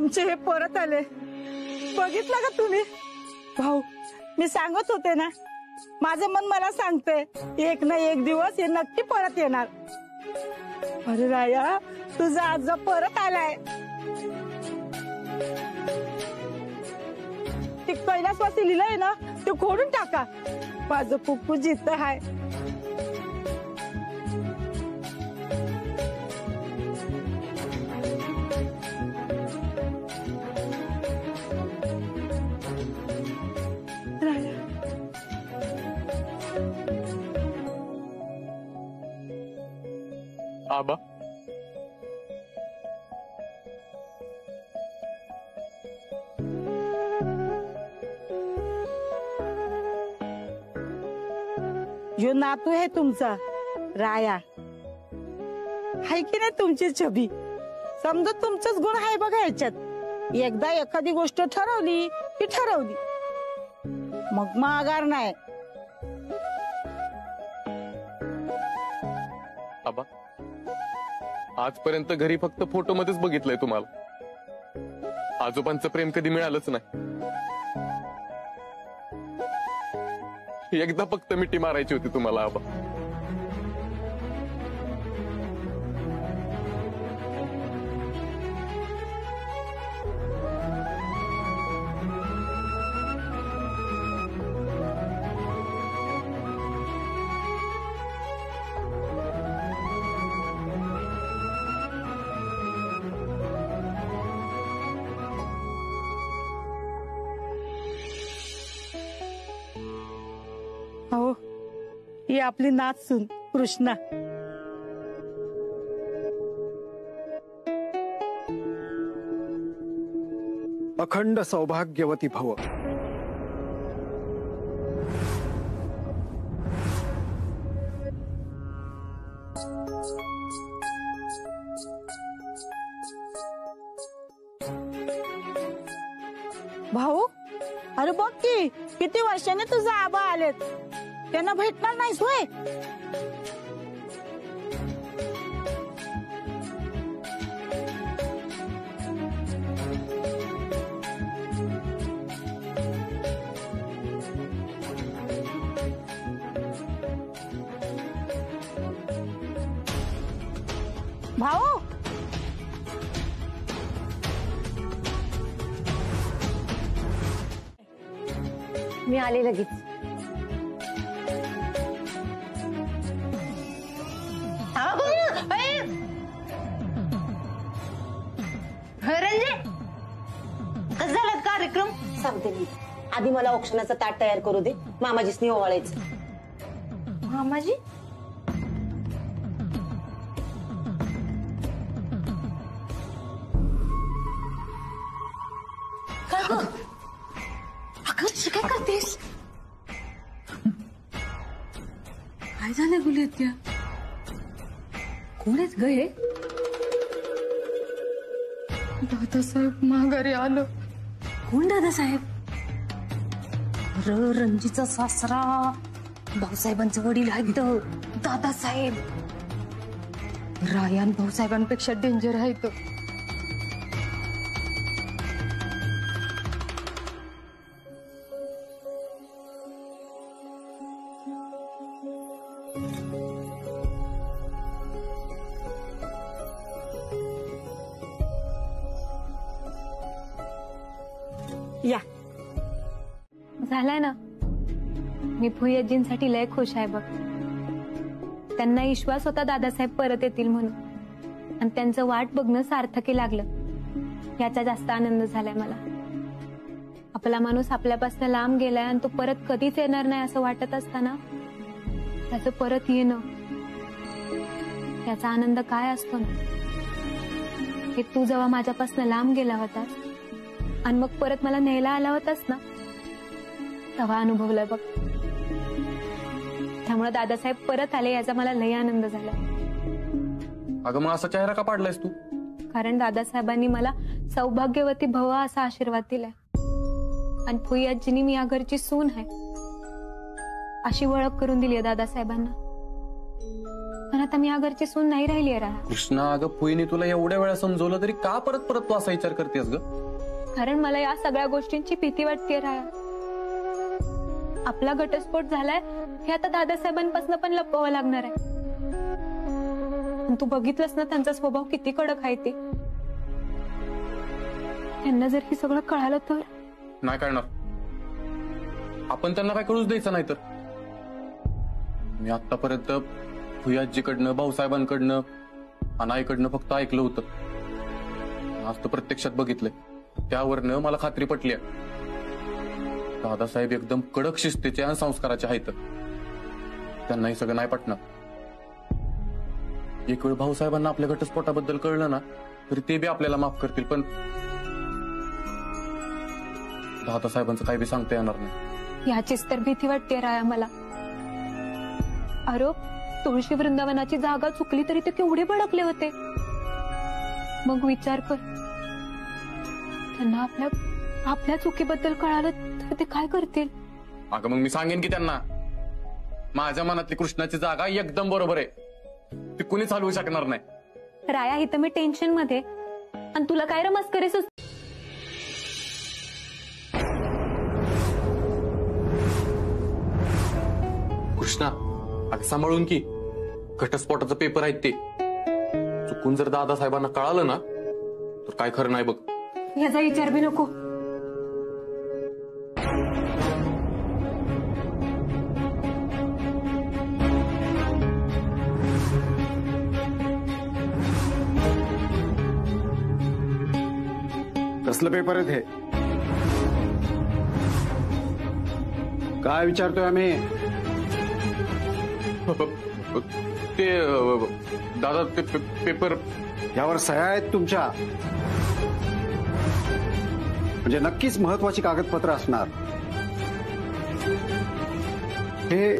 आमचे हे परत आले, बघितलं का तुम्ही? भाऊ, मी सांगत होते ना, माझं मन मला सांगते एक ना एक दिवस हे नक्की परत येणार. अरे राया, तुझा आजा परत आलाय. ते कैलासवासी लिहिलंय ना, ते खोडून टाका. माझं पुप्पू जिद्द हाय. आबा, यो नातू आहे तुमचा राया, हाय की नाही तुमची छबी? समजा तुमचंच गुण आहे बघा याच्यात. एकदा एखादी गोष्ट ठरवली की ठरवली, मग माघार नाही. आबा, आजपर्यंत घरी फक्त फोटो मध्येच बघितलंय तुम्हाला. आजोबांचं प्रेम कधी मिळालंच नाही. एकदा फक्त मिठी मारायची होती तुम्हाला आबा. हो, ही आपली नात सून कृष्णा. अखंड सौभाग्यवती भव. भाऊ, अरे बघ की किती वर्षाने तुझा आबा आलेत. त्यांना भेटणार नाहीस होय? भाऊ, मी आले लगेच. कसं झालं कार्यक्रम? सांगते मी. आधी मला औक्षणाचं ताट तयार करू दे, मामाजीसनी ओवाळायचं. मामाजी? काय करतेस? काय झालं गुलेत्या? कोण आहेत ग हे? दादासाहेब माघारी आलं. कोण दादासाहेब? रणजीचा सासरा, भाऊसाहेबांचं वडील आहेत दादासाहेब. रायान भाऊसाहेबांपेक्षा डेंजर आहेत. या झालाय ना. मी भुयजींसाठी लय खुश आहे बघ. त्यांना विश्वास होता दादासाहेब परत येतील म्हणून, आणि त्यांचं वाट बघणं सार्थकी लागलं. याचा जास्त आनंद झालाय मला. आपला माणूस आपल्यापासून लांब गेलाय आणि तो परत कधीच येणार नाही असं वाटत असताना त्याचं परत येणं, याचा आनंद काय असतो ना. हे तू जेव्हा माझ्यापासून लांब गेला होतास आणि मग परत मला न्यायला आला होतास ना, तेव्हा अनुभवलंय बघ. त्यामुळे दादासाहेब परत आले याचा मला लय आनंद झाला. अगं मग असा चेहरा का पाडलायस तू? कारण दादासाहेबांनी मला सौभाग्यवती भव असा आशीर्वाद दिलाय, आणि फुईआजींनी मी या घरची सून आहे अशी ओळख करून दिली आहे दादासाहेबांना. पण आता मी या घरची सून नाही राहिली आहे राया. कृष्णा, अगं फुईने तुला एवढ्या वेळा समजवलं तरी का परत परत तू असा विचार करतेस ग? कारण मला या सगळ्या गोष्टींची भीती वाटते राया. आपला घटस्फोट झालाय हे आता दादासाहेबांपासून पण लपवावं लागणार आहे. पण तू बघितलंस ना त्यांचा स्वभाव किती कडक आहे ते. त्यांना जर हे सगळं कळालं तर? नाही कळणार. आपण त्यांना काय कळूच द्यायचं नाही तर. मी आतापर्यंत भुयाजीकडनं, भाऊसाहेबांकडनं आणि आईकडनं फक्त ऐकलं होतं. आज तर प्रत्यक्षात बघितलंय. त्यावरनं मला खात्री पटली. दादासाहेब एकदम कडक शिस्तीचे आणि संस्काराचे आहेत. त्यांना हे सगळं नाही पटणार. एक वेळ भाऊसाहेबांना आपल्या घटस्फोटाबद्दल कळलं ना तरी ते बी आपल्याला माफ करतील, पण दादासाहेबांचं काही बी सांगता येणार नाही. याचीच तर भीती वाटते राया मला. अरे तुळशी वृंदावनाची जागा चुकली तरी ते केवढे भडकले होते. मग विचार कर, त्यांना आपल्या चुकीबद्दल कळालं तर ते काय करतील? अगं मग मी सांगेन की त्यांना माझ्या मनातली कृष्णाची जागा एकदम बरोबर आहे. ती कुणीच हलवू शकणार नाही. राया, इथं मी टेन्शन मध्ये आणि तुला काय मस्करी सुचते? कृष्णा, अगं सांभाळून की. घटस्फोटाचं पेपर आहेत ते. चुकून जर दादासाहेबांना कळालं ना तर काय खरं नाही बघ. याचा विचार बी नको. कसलं पेपर आहेत हे? काय विचारतोय आम्ही? ते दादा ते पेपर यावर सह्या आहेत तुमच्या, म्हणजे नक्कीच महत्वाची कागदपत्र असणार. हे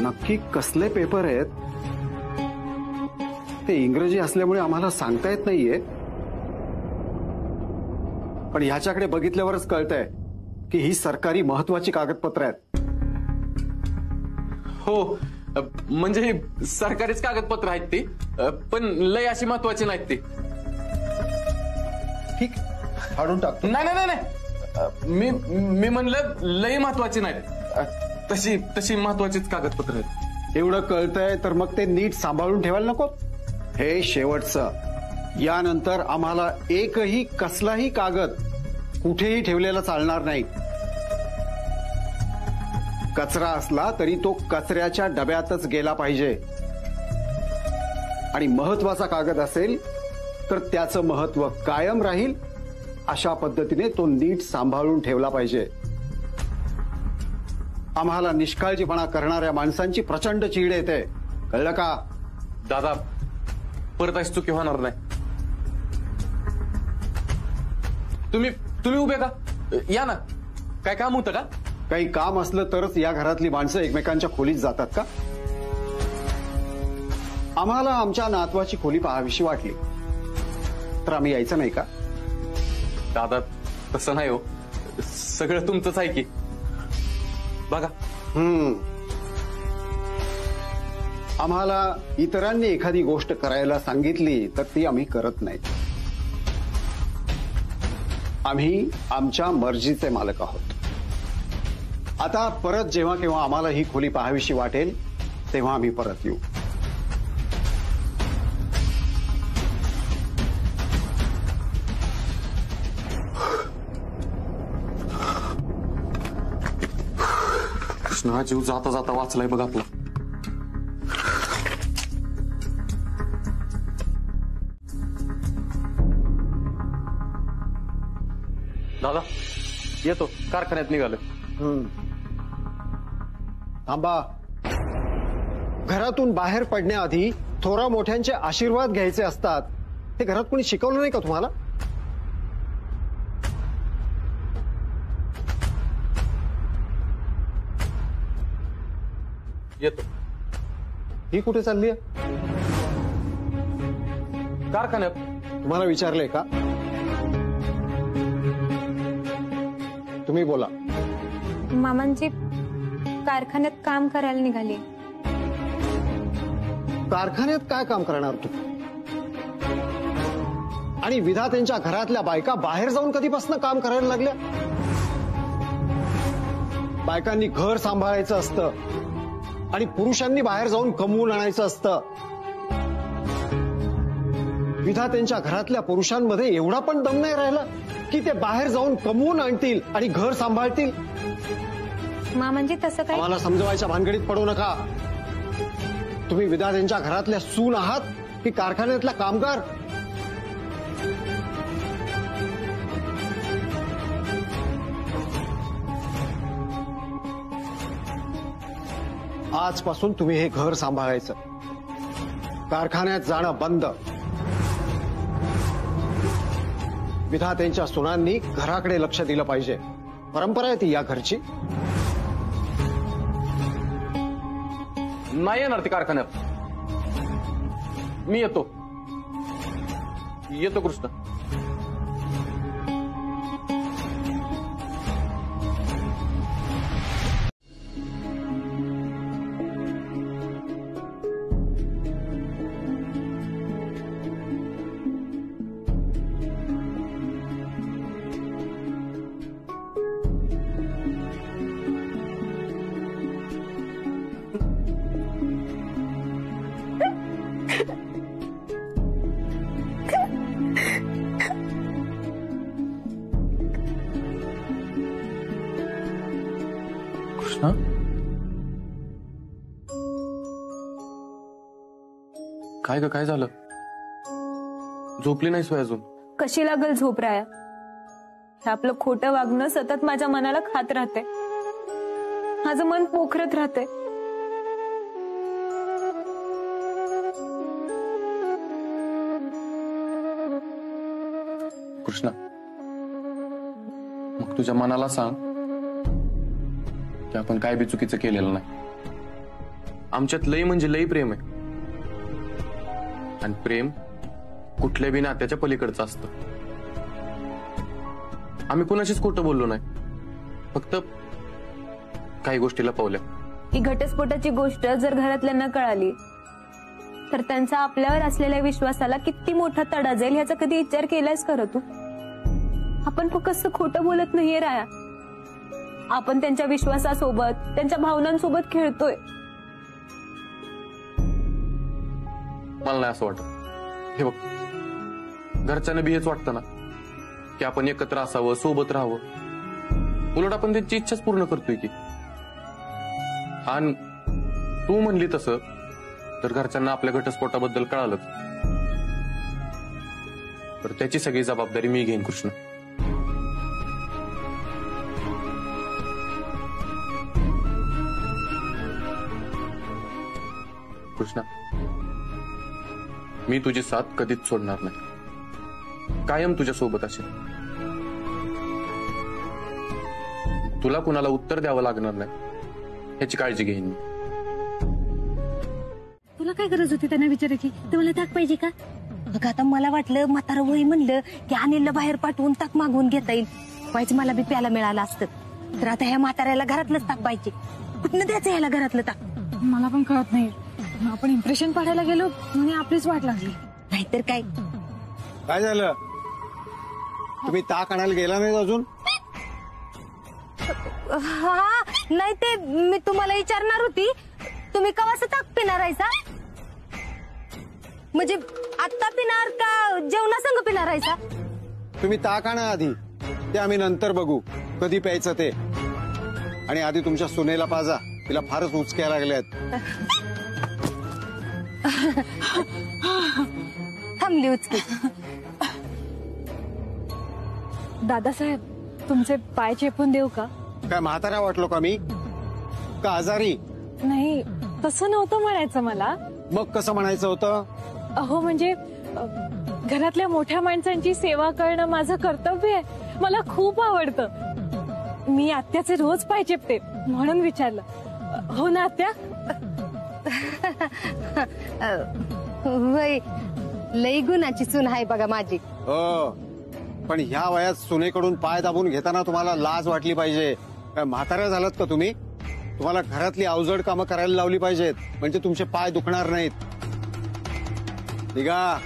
नक्की कसले पेपर आहेत ते इंग्रजी असल्यामुळे आम्हाला सांगता येत नाहीये, पण ह्याच्याकडे बघितल्यावरच कळतंय की ही सरकारी महत्वाची कागदपत्र आहेत. हो, म्हणजे सरकारीच कागदपत्र आहेत ते, पण लय अशी महत्वाची नाहीत ते. ठीक, फाडून टाक. नाही नाही नाही, मी म्हणलं लय महत्वाची नाहीत. तशी महत्वाचीच कागदपत्र आहेत. एवढं कळतंय तर मग ते नीट सांभाळून ठेवायला नको? हे शेवटचं. यानंतर आम्हाला एकही कसलाही कागद कुठेही ठेवलेला चालणार नाही. कचरा असला तरी तो कचऱ्याच्या डब्यातच गेला पाहिजे, आणि महत्वाचा कागद असेल तर त्याचं महत्व कायम राहील अशा पद्धतीने तो नीट सांभाळून ठेवला पाहिजे. आम्हाला निष्काळजीपणा करणाऱ्या माणसांची प्रचंड चीड येते, कळलं का? दादा, परत अशी चुकी होणार नाही. तुम्ही उभे का? या ना. काय काम होतं का? काही काम असलं तरच या घरातली माणसं एकमेकांच्या खोलीत जातात का? आम्हाला आमच्या नातवाची खोली पाहावीशी वाटली तर आम्ही यायचं नाही का? दादा, तसं नाही हो. सगळं तुमचंच आहे की. बघा. आम्हाला इतरांनी एखादी गोष्ट करायला सांगितली तर ती आम्ही करत नाही. आम्ही आमच्या मर्जीचे मालक आहोत. आता परत जेव्हा केव्हा आम्हाला ही खोली पाहावीशी वाटेल तेव्हा आम्ही परत येऊ. कृष्णा, जीव जाता जाता वाचलाय बघ आपला. दादा, येतो. कारखान्यात निघालो. थांबा. घरातून बाहेर पडण्याआधी थोरा मोठ्यांचे आशीर्वाद घ्यायचे असतात. हे घरात कोणी शिकवलं नाही का तुम्हाला? येतो. ही कुठे चालली आहे? कारखान्यात. तुम्हाला विचारलंय का? तुम्ही बोला. मामांची कारखान्यात काम करायला निघाली. कारखान्यात काय काम करणार तू? आणि विधात्यांच्या घरातल्या बायका बाहेर जाऊन कधीपासून काम करायला लागल्या? बायकांनी घर सांभाळायचं असतं आणि पुरुषांनी बाहेर जाऊन कमवून आणायचं असतं. विधात्यांच्या घरातल्या पुरुषांमध्ये एवढा पण दम नाही राहिला की ते बाहेर जाऊन कमवून आणतील आणि घर सांभाळतील. म्हणजे तसं काय? आम्हाला समजवायच्या भानगडीत पडू नका. तुम्ही विधात्यांच्या घरातल्या सून आहात की कारखान्यातला कामगार? आजपासून तुम्ही हे घर सांभाळायचं, कारखान्यात जाणं बंद. विधात्यांच्या सुनांनी घराकडे लक्ष दिलं पाहिजे. परंपरा आहे ती या घरची. नाही येणार ती कारखान्यात. मी येतो कृष्ण. कृष्णा, काय ग, काय झालं? झोपली नाहीस अजून? कशी लागल झोप राया? हे आपलं खोटं वागणं सतत माझ्या मनाला खात राहते. माझं मन पोखरत राहते. कृष्णा, मग तुझ्या मनाला सांग की आपण काय बी चुकीचं केलेलं नाही. आमच्यात लई म्हणजे लई प्रेम आहे. आणि प्रेम कुठल्या बी नात्याच्या पलीकडचं असतं. आम्ही कुणाशीच खोटं बोललो नाही, फक्त काही गोष्टी लपवल्या. ही घटस्फोटाची गोष्ट जर घरातल्यांना कळाली तर त्यांचा आपल्यावर असलेल्या विश्वासाला किती मोठा तडा जाईल ह्याचा कधी विचार केलायस खरं तू? आपण फक्त खोटं बोलत नाहीये राया, आपण त्यांच्या विश्वासासोबत, त्यांच्या भावनांसोबत खेळतोय. मला नाही असं वाटत. हे बघ, घरच्यांना बी हेच वाटतं ना की आपण एकत्र असावं, सोबत राहावं. उलट आपण त्यांची इच्छाच पूर्ण करतोय की. आणि तू म्हणली तसं तर घरच्यांना आपल्या घटस्फोटाबद्दल कळालंच तर त्याची सगळी जबाबदारी मी घेईन कृष्ण. कृष्णा, मी तुझी साथ कधीच सोडणार नाही. कायम तुझ्या सोबत असेल. तुला कुणाला उत्तर द्यावं लागणार नाही याची काळजी घेईन मी. तुला काय गरज होती त्यांना विचारायची? तुम्हाला ताक पाहिजे का? अगं आता मला वाटलं म्हातारं वय म्हणलं की अनिलला बाहेर पाठवून ताक मागवून घेता येईल. व्हायचं मला बी प्याला मिळालं असतं. तर आता ह्या म्हाताऱ्याला घरातलंच ताक पाहिजे. कुठनं द्यायचं ह्याला घरातलं ताक? मला पण कळत नाही. आपण इम्प्रेशन पाडायला गेलो आणि आपलीच वाट लागली. नाहीतर काय. काय झालं? तुम्ही ताक आणायला गेला नाही अजून? हा नाही, ते मी तुम्हाला विचारणार होती, तुम्ही कवाचं ताक पिणार आहे सा? म्हणजे आत्ता पिणार का जेवणासंग पिणार आहे सा? तुम्ही ताक आणा आधी, ते आम्ही नंतर बघू कधी प्यायचं ते. आणि आधी तुमच्या सुनेला पाजा, तिला फारच उचक्या लागल्यात. थांबली उचकी. दादासाहेब, तुमचे पाय चेपून देऊ का? काय म्हातारा वाटलो का मी? का आजारी? नाही, तसं नव्हतं म्हणायचं मला. मग कसं म्हणायचं होतं? अहो म्हणजे घरातल्या मोठ्या माणसांची सेवा करणं माझं कर्तव्य आहे. मला खूप आवडतं. मी आत्याचे रोज पाय चेपते म्हणून विचारलं. हो ना आत्या? वय लई गुणाची सून आहे बघा माझी. हो, पण ह्या वयात सुनेकडून पाय दाबून घेताना तुम्हाला लाज वाटली पाहिजे. काय म्हाताऱ्या झालात का तुम्ही? तुम्हाला घरातली अवजड कामं करायला लावली पाहिजेत म्हणजे तुमचे पाय दुखणार नाहीत. निघा.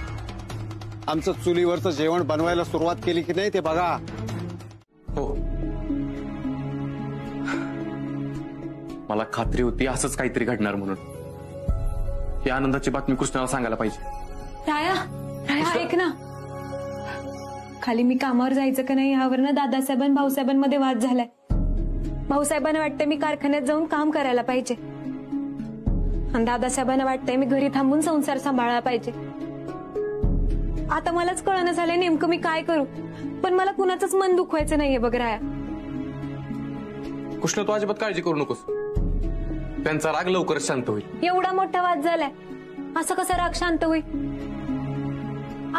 आमचं चुलीवरचं जेवण बनवायला सुरुवात केली की नाही ते बघा. हो, मला खात्री होती असंच काहीतरी घडणार म्हणून. ही आनंदाची बातमी कृष्णाला सांगायला पाहिजे. राया, राया ऐक ना. खाली मी कामावर जायचं का नाही यावरनं दादासाहेबां भाऊसाहेबांमध्ये वाद झालाय. भाऊसाहेबांना वाटतंय मी कारखान्यात जाऊन काम करायला पाहिजे आणि दादासाहेबांना वाटतंय मी घरी थांबून संसार सांभाळायला पाहिजे. आता मलाच कळणं झालंय नेमकं मी काय करू. पण मला कुणाचंच मन दुखवायचं नाहीये बघ राया. कृष्ण, तू अजिबात काळजी करू नकोस. त्यांचा राग लवकरच शांत होईल. एवढा मोठा वाद झालाय, असं कसं राग शांत होईल?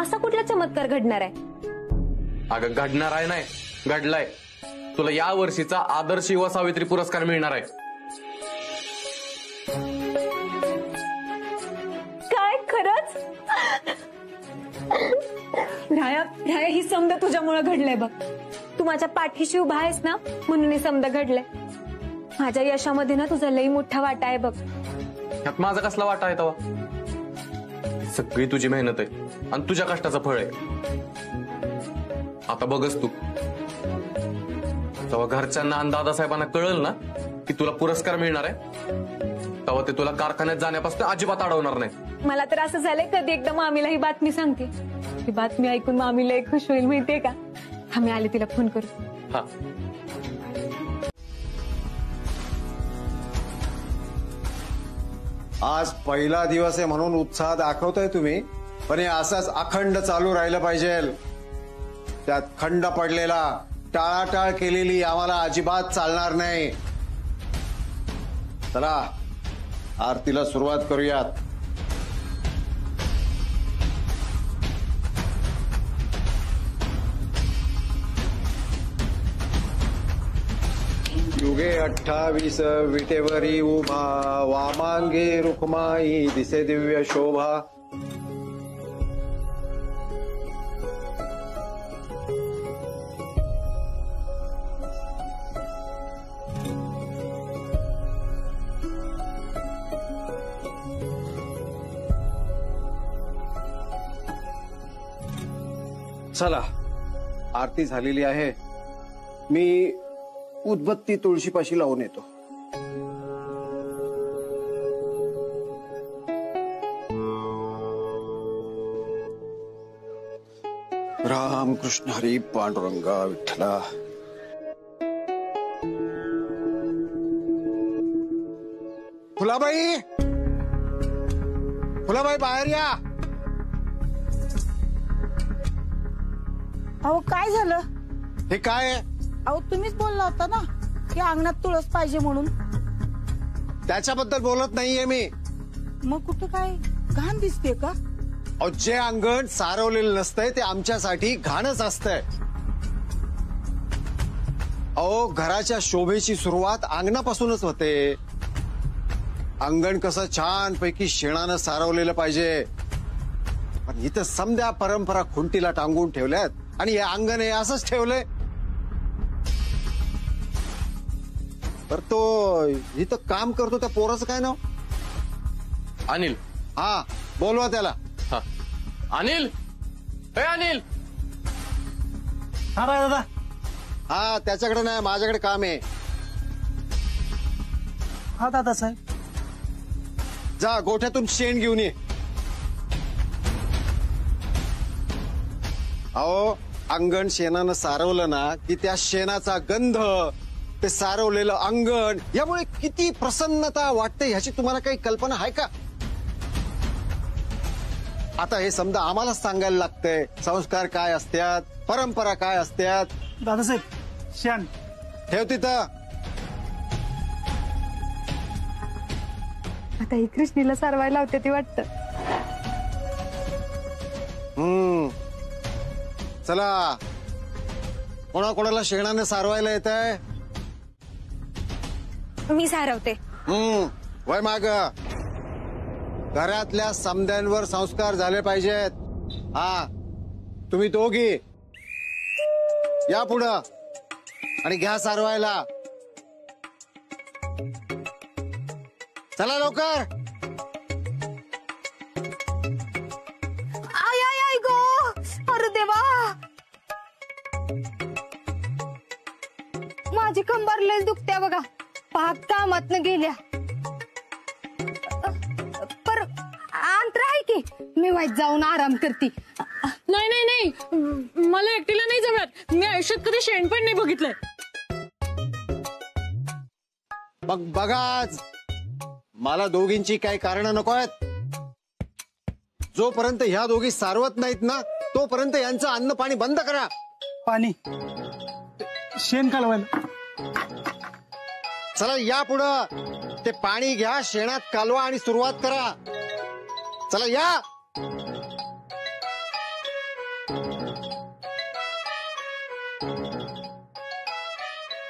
असा कुठला चमत्कार घडणार आहे? अगं घडणार आहे नाही, घडलाय. तुला या वर्षीचा आदर्श युवा सावित्री पुरस्कार मिळणार आहे. काय खरंच? राया, राया ही समजा तुझ्यामुळे घडलंय बघ. तू माझ्या पाठीशी उभा आहेस ना म्हणून हे समजा घडलंय. माझ्या यशामध्ये ना तुझा लई मोठा वाटा आहे बघ. ह्यात माझा कसला वाटा आहे तेव्हा? सगळी तुझी मेहनत आहे आणि तुझ्या कष्टाचं फळ आहे. आता बघच तू, तेव्हा घरच्यांना आणि दादासाहेबांना कळलं ना की तुला पुरस्कार मिळणार आहे, तेव्हा ते तुला कारखान्यात जाण्यापासून अजिबात अडवणार नाही. मला तर असं झालंय कधी एकदा मामीला ही बातमी सांगते. ही बातमी ऐकून मामीला एक खुश होईल माहितीये का? आम्ही आले तिला फोन करू. हा, आज पहिला दिवस आहे म्हणून उत्साह दाखवताय तुम्ही, पण हे असंच अखंड चालू राहिलं पाहिजे. त्यात खंड पडलेला, टाळाटाळ केलेली आम्हाला अजिबात चालणार नाही. चला आरतीला सुरुवात करूयात. युगे 28 विटेवरी उभा, वामांगे रुक्माई दिसे दिव्य शोभा. चला आरती झालेली आहे. मी उदबत्ती तुळशीपाशी लावून येतो. राम कृष्ण हरी पांडुरंगा विठ्ठला. फुलाबाई, फुलाबाई बाहेर या. अहो काय झालं? हे काय आहे? अहो तुम्हीच बोलला होता ना की अंगणात तुळस पाहिजे म्हणून. त्याच्याबद्दल बोलत नाहीये मी. मग कुठं काय घाण दिसते का? अहो जे अंगण सारवलेलं नसतंय ते आमच्यासाठी घाणच असतंय. अहो घराच्या शोभेची सुरुवात अंगणापासूनच होते. अंगण कसं छान पैकी शेणानं सारवलेलं पाहिजे. पण इथं समद्या परंपरा खुंटीला टांगून ठेवल्यात आणि हे अंगण हे असंच ठेवलंय. तर तो इथं काम करतो त्या पोराचं काय नाव? अनिल. हा बोलवा त्याला. हा, अनिल. ए अनिल. हा बाय दादा. हा त्याच्याकडे नाही, माझ्याकडे काम आहे. हा दादासाहेब. जा गोठ्यातून शेण घेऊन ये. अहो अंगण शेणानं सारवलं ना की त्या शेणाचा गंध, ते सारवलेलं अंगण यामुळे किती प्रसन्नता वाटते ह्याची तुम्हाला काही कल्पना आहे का? आता हे समजा आम्हालाच सांगायला लागतंय संस्कार काय असतात, परंपरा काय असतात. दादासाहेब शेण ठेव तिथं. आता ही कृष्णीला सारवायला होते ती वाटतं. चला कोणाकोणाला शेणाने सारवायला येत आहे? मी सारवते. वय माग. घरातल्या समद्यांवर संस्कार झाले पाहिजेत. हा तुम्ही दोघी या पुढं आणि घ्या सारवायला. चला लवकर. कंबर लय दुखत्या बघा. पाक कामातनं गेल्या. पर अंतर आहे की मी वाईट जाऊन आराम करते. नाही नाही नाही, मला एकटीला नाही जमत. मी आयुष्यात कधी शेण पण नाही बघितलंय. मग बघाच, मला दोघींची काही कारण नको आहेत. जोपर्यंत ह्या दोघी सारवत नाहीत ना तोपर्यंत यांचं अन्न पाणी बंद करा. पाणी शेण कालवायला. चला या पुढं, ते पाणी घ्या, शेणात कालवा आणि सुरुवात करा. चला या.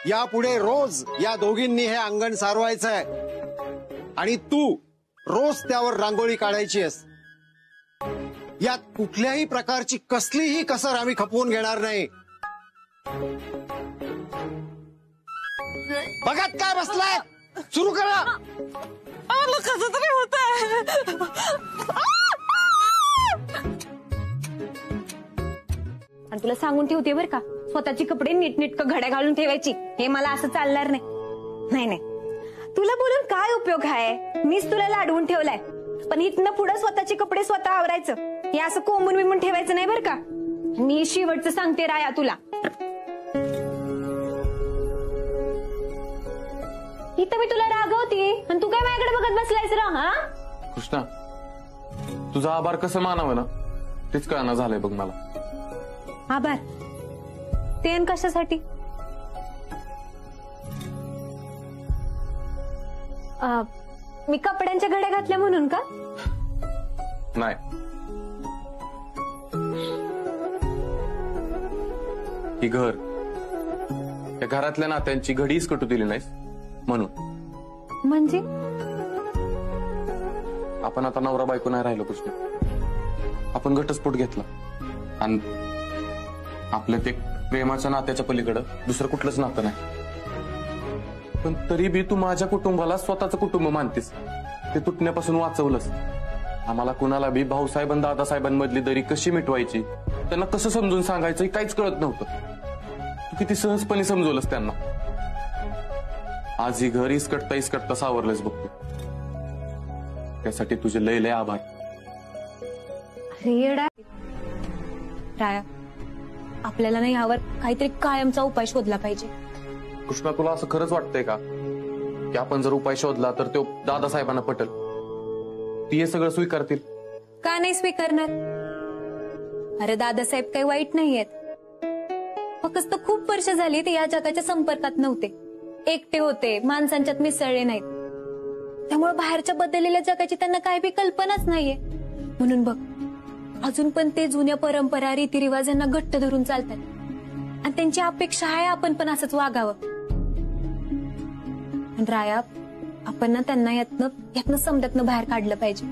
यापुढे रोज या दोघींनी हे अंगण सारवायचंय आणि तू रोज त्यावर रांगोळी काढायची आहेस. यात कुठल्याही प्रकारची कसलीही कसर आम्ही खपवून घेणार नाही. बघत काय बसलाय, सुरू करा. कसं तरी होत. आणि तुला सांगून ठेवते बरं का, स्वतःची कपडे नीटनेटकं घड्या घालून ठेवायची. हे मला असं चालणार नाही. नाही नाही, तुला बोलून काय उपयोग आहे. मीच तुला लाडवून ठेवलाय, पण इथनं पुढे स्वतःचे कपडे स्वतः आवरायचं. हे असं कोंबून बिंबून ठेवायचं नाही बरं का. मी शेवटचं सांगते राया तुला. इथं मी तुला रागवते आणि तू काय माझ्याकडे बघत बसलायस रा. हा कृष्णा, तुझा आभार कसं मानावं ना तेच कळना झालंय बघ मला. आभार ते आणि कशासाठी. मी कपड्यांच्या घड्या घातल्या म्हणून का. नाही, ही घर, या घरातल्या नात्यांची घडीच कटू दिली नाहीस म्हणून. म्हणजे आपण आता नवरा बायको नाही राहिलो कृष्ण. आपण घटस्फोट घेतला आणि आपल्या ते प्रेमाच्या नात्याच्या पलीकडं दुसरं कुठलंच नातं नाही. पण तरी बी तू माझ्या कुटुंबाला स्वतःचं कुटुंब मानतेस. ते तुटण्यापासून वाचवलंस. आम्हाला कुणाला बी भाऊसाहेब आणि दादासाहेबांमधली दरी कशी मिटवायची, त्यांना कसं समजून सांगायचं हे काहीच कळत नव्हतं. तू किती सहजपणे समजवलंस त्यांना. आज ही घर इसकटता सावरलंच बघतो. त्यासाठी तुझे लय लय आभार. अरे येडा राया, आपल्याला ना यावर काहीतरी कायमचा उपाय शोधला पाहिजे. कृष्णा, तुला असं खरंच वाटतंय का की आपण जर उपाय शोधला तर तो दादासाहेबांना पटेल, ती हे सगळं स्वीकारतील? का नाही स्वीकारणार. अरे दादासाहेब काही वाईट नाहीयेत. फक्त खूप वर्ष झाली ते या जगाच्या संपर्कात नव्हते. एकटे होते, माणसांच्यात मिसळले नाहीत. त्यामुळे बाहेरच्या बदललेल्या जगाची त्यांना काही बी कल्पनाच नाहीये. म्हणून बघ, अजून पण ते जुन्या परंपरा रीतिरिवाज यांना घट्ट धरून चालतात. आणि त्यांची अपेक्षा आहे आपण पण असंच वागावं. राया, आपण ना त्यांना यातनं समजातनं बाहेर काढलं पाहिजे.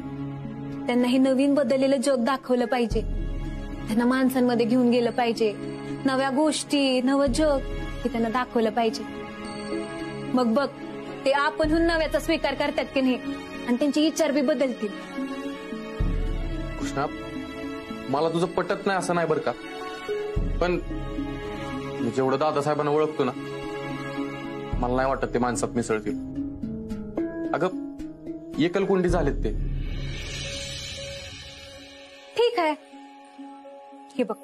त्यांना हे नवीन बदललेलं जग दाखवलं पाहिजे. त्यांना माणसांमध्ये घेऊन गेलं पाहिजे. नव्या गोष्टी, नवं जग हे त्यांना दाखवलं पाहिजे. मग बघ, ते आपणहून नव्याचा स्वीकार करतात की नाही आणि त्यांचे विचार बी बदलतील. कृष्णा, मला तुझं पटत नाही असं नाही बरं का, पण मी जेवढं दादासाहेबांना ओळखतो ना, मला नाही वाटत ते माणसात मिसळतील. अगं एकलकोंडी झालेत ते. ठीक आहे, हे बघ,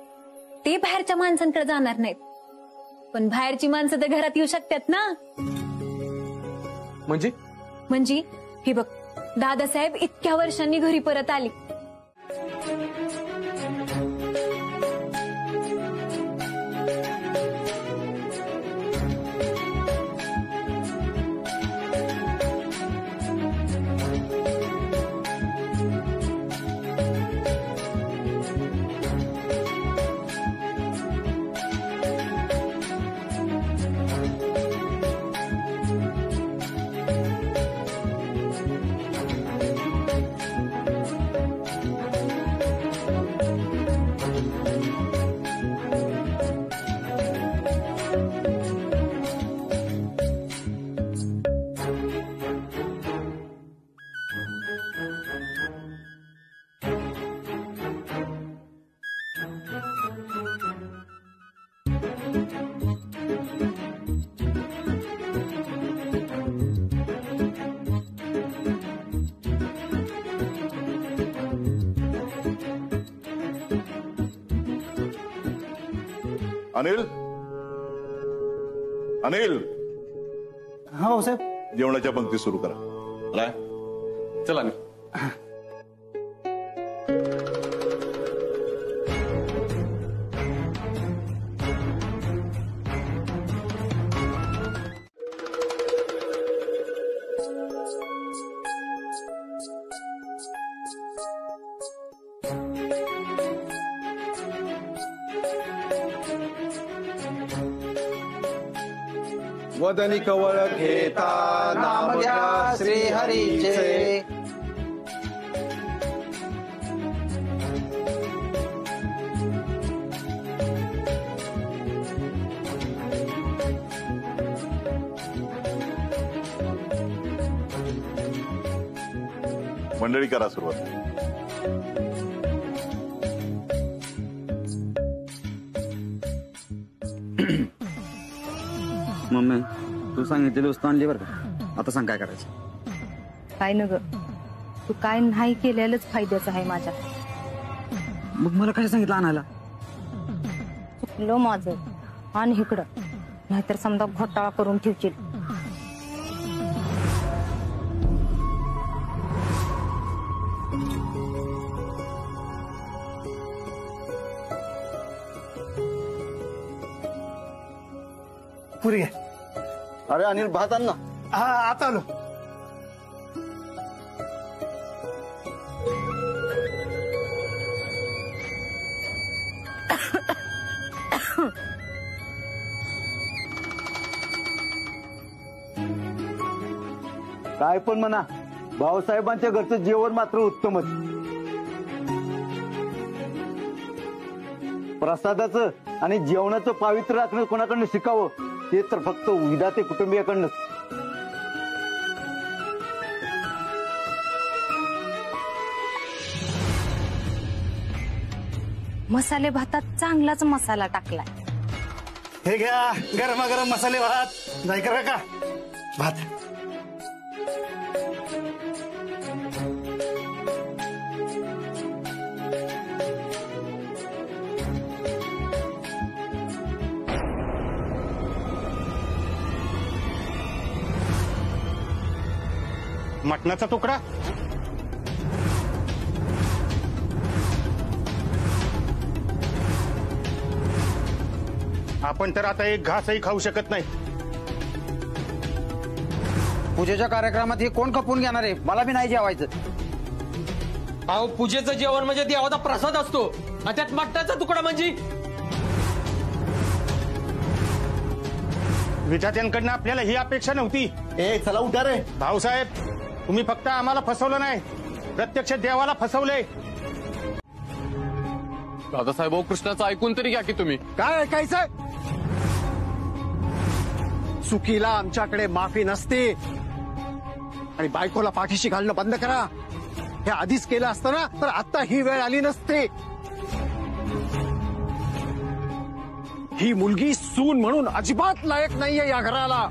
ते बाहेरच्या माणसांकडे जाणार नाहीत, पण बाहेरची माणसं तर घरात येऊ शकतात ना. म्हणजे हे बघ, दादासाहेब इतक्या वर्षांनी घरी परत आली. अनिल अनिल हा भाऊसाहेब. जेवणाच्या पंक्ती सुरू करा. राय चला ना. वदनी कवळ घेता नाम घ्या श्रीहरीचे. मंडळी करा सुरुवात. मम्मी तू सांगितलेली वस्तू आणली बरं का. आता सांग काय करायचं. काय न ग, तू काय नाही केलेलंच फायद्याचं आहे माझ्या. मग मला काय सांगितलं आणायला. चुकलं माझं. आणि इकडं नाहीतर समजा घोटाळा करून ठेवशील. पुरी अरे अनिल भात आण ना. हा आता आलो. काय पण म्हणा भाऊसाहेबांच्या घरचं जेवण मात्र उत्तमच. प्रसादाचं आणि जेवणाचं पावित्र्य राखणं कोणाकडनं शिकावं ते तर फक्त विधाते कुटुंबियाकडनंच. मसाले भातात चांगलाच मसाला टाकलाय. हे घ्या गरमागरम मसाले भात. जाय करा का भात. मटणाचा तुकडा. आपण तर आता एक घासही खाऊ शकत नाही. पूजेच्या कार्यक्रमात हे कोण खपून घेणार आहे. मला बी नाही जेवायचं. अहो पूजेचं जेवण म्हणजे देवाचा प्रसाद असतो आणि त्यात मटणाचा तुकडा म्हणजे. विधात्यांकडनं आपल्याला ही अपेक्षा नव्हती. चला उठा रे. भाऊसाहेब तुम्ही फक्त आम्हाला फसवलं नाही, प्रत्यक्ष देवाला फसवलंय. दादासाहेब कृष्णाचं ऐकून तरी घ्या की तुम्ही. काय ऐकायचंय. चुकीला आमच्याकडे माफी नसते. आणि बायकोला पाठीशी घालणं बंद करा. हे आधीच केलं असतं ना तर आता ही वेळ आली नसते. ही मुलगी सून म्हणून अजिबात लायक नाहीये या घराला.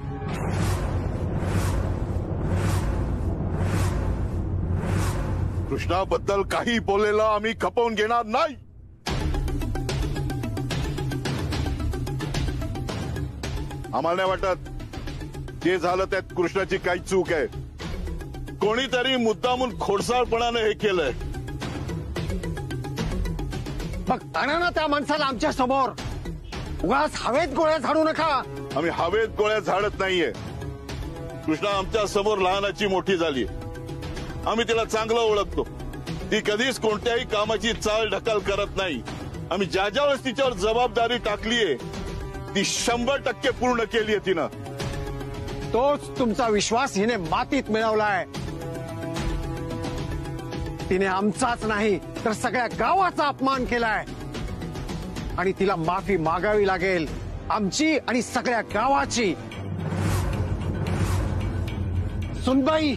कृष्णाबद्दल काही बोललेलं आम्ही खपवून घेणार नाही. आम्हाला नाही वाटत जे झालं त्यात कृष्णाची काही चूक आहे. कोणीतरी मुद्दामून खोडसाळपणाने हे केलंय. मग आणा ना त्या माणसाला आमच्या समोर. उगाच हवेत गोळ्या झाडू नका. आम्ही हवेत गोळ्या झाडत नाहीये. कृष्णा आमच्या समोर लहानाची मोठी झाली. आम्ही तिला चांगलं ओळखतो. ती कधीच कोणत्याही कामाची चाल ढकल करत नाही. आम्ही ज्या ज्या वेळेस तिच्यावर जबाबदारी टाकलीये ती 100% पूर्ण केलीये तिनं. तोच तुमचा विश्वास हिने मातीत मिळवलाय. तिने आमचाच नाही तर सगळ्या गावाचा अपमान केलाय. आणि तिला माफी मागावी लागेल. आमची आणि सगळ्या गावाची. सुनबाई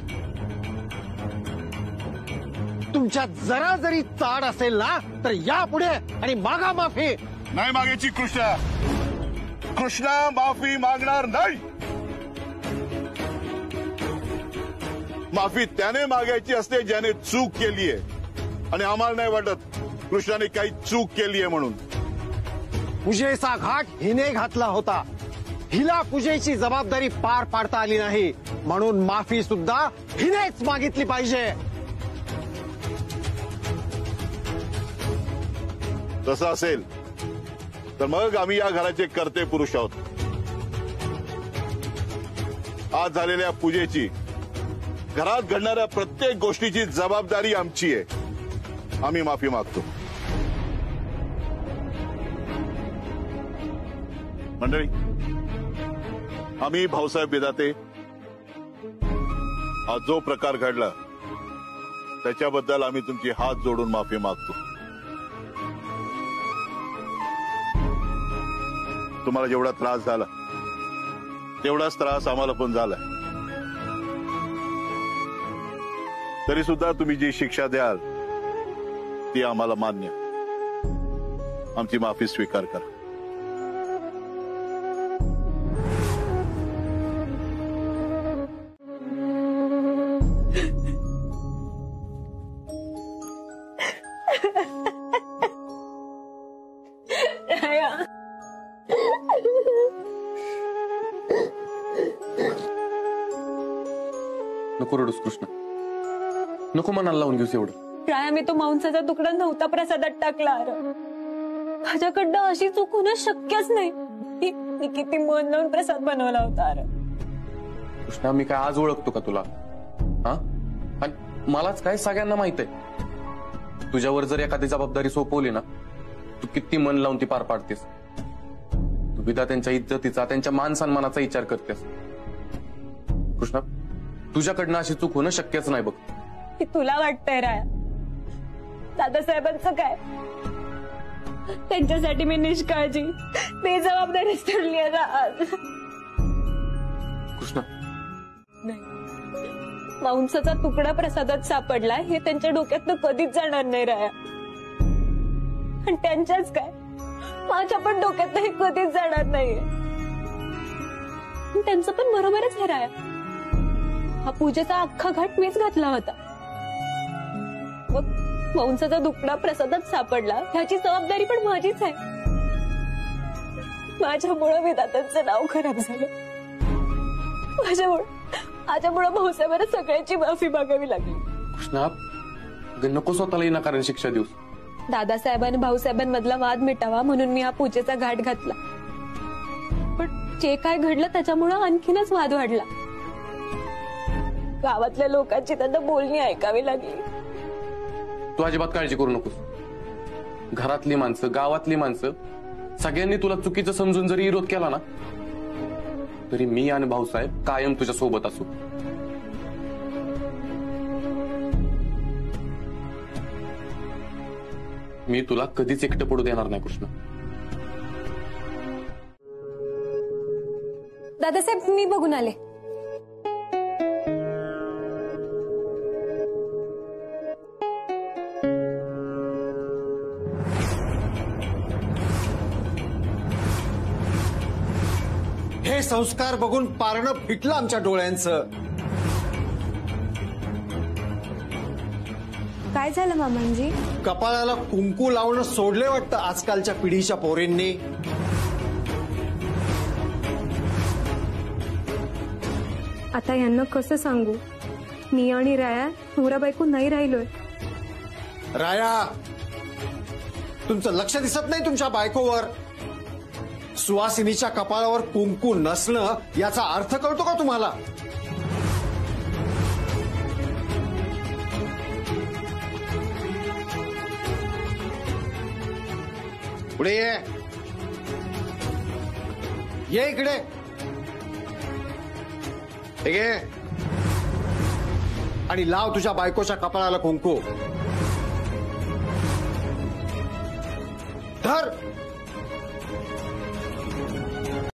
तुमच्यात जरा जरी चाड असेल ना तर या पुढे आणि मागा माफी. नाही मागायची कृष्णा. कृष्णा माफी मागणार नाही. माफी त्याने मागायची असते ज्याने चूक केलीये. आणि आम्हाला नाही वाटत कृष्णाने काही चूक केलीये म्हणून. पूजेचा घाट हिने घातला होता. हिला पूजेची जबाबदारी पार पाडता आली नाही म्हणून माफी सुद्धा हिनेच मागितली पाहिजे. तसं असेल तर मग आम्ही या घराचे कर्ते पुरुष आहोत. आज झालेल्या पूजेची, घरात घडणाऱ्या प्रत्येक गोष्टीची जबाबदारी आमची आहे. आम्ही माफी मागतो. मंडळी, आम्ही भाऊसाहेब बिदाते आज जो प्रकार घडला त्याच्याबद्दल आम्ही तुमची हात जोडून माफी मागतो. तुम्हाला जेवढा त्रास झाला तेवढाच त्रास आम्हाला पण झाला. तरी सुद्धा तुम्ही जी शिक्षा द्याल ती आम्हाला मान्य. आमची माफी स्वीकार करा. नको रडूस कृष्ण, नको मनाला लावून घेऊस एवढं. राया, मी तो मांसाचा तुकडा नव्हता प्रसादात टाकला. माझ्याकडनं अशी चूक होणं शक्यच नाही. मी किती मन लावून प्रसाद बनवला होता. कृष्णा, मी काय आज ओळखतो का तुला? हा, आणि मलाच काय सगळ्यांना माहित आहे. तुझ्यावर जर एखादी जबाबदारी सोपवली ना, तू किती मन लावून ती पार पाडतेस. तू बिदा त्यांच्या इज्जतीचा, त्यांच्या मान सन्मानाचा विचार करतेस. कृष्णा, तुझ्याकडनं अशी चूक होणं शक्यच नाही बघ. तुला वाटतंय राया, दादासाहेबांचं काय? त्यांच्यासाठी मी निष्काळजी, बेजबाबदारी ठरली आहे. कृष्णा, नाही, मांसाचा तुकडा प्रसादात सापडला हे त्यांच्या डोक्यातनं कधीच जाणार नाही राया. आणि त्यांच्याच काय, माझ्या पण डोक्यातनं हे कधीच जाणार नाहीये. त्यांचं पण बरोबरच आहे राया. हा पूजेचा अख्खा घाट मीच घातला होता. मग मांसाचा तुकडा प्रसादात सापडला ह्याची जबाबदारी पण माझीच आहे. माझ्यामुळे विधात्यांचं नाव खराब झालं. माझ्यामुळे भाऊसाहेबांना सगळ्यांची माफी मागावी लागली. कृष्णा, नको स्वतःला विनाकारण शिक्षा देऊस. दादासाहेबांनी भाऊसाहेबांमधला वाद मिटावा म्हणून मी हा पूजेचा घाट घातला. पण जे काय घडलं त्याच्यामुळे आणखीनच वाद वाढला. गावातल्या लोकांची त्यांना बोलणी ऐकावी लागली. तू अजिबात काळजी करू नकोस. घरातली माणसं, गावातली माणसं सगळ्यांनी तुला चुकीचं समजून जरी विरोध केला ना, तरी मी आणि भाऊसाहेब कायम तुझ्या सोबत असू. मी तुला कधीच एकटं पडू देणार नाही कृष्ण. दादासाहेब, मी बघून आले. हे संस्कार बघून पारणं फिटलं आमच्या डोळ्यांचं. काय झालं मामांजी? कपाळाला कुंकू लावणं सोडले वाटतं आजकालच्या पिढीच्या पोरींनी. आता यांना कसं सांगू? मी आणि राया नवरा बायको नाही राहिलोय. राया, तुमचं लक्ष दिसत नाही तुमच्या बायकोवर? सुवासिनीच्या कपाळावर कुंकू नसणं याचा अर्थ कळतो का तुम्हाला? पुढे ये इकडे. ठीक आहे, आणि लाव तुझ्या बायकोच्या कपाळाला कुंकू. धर.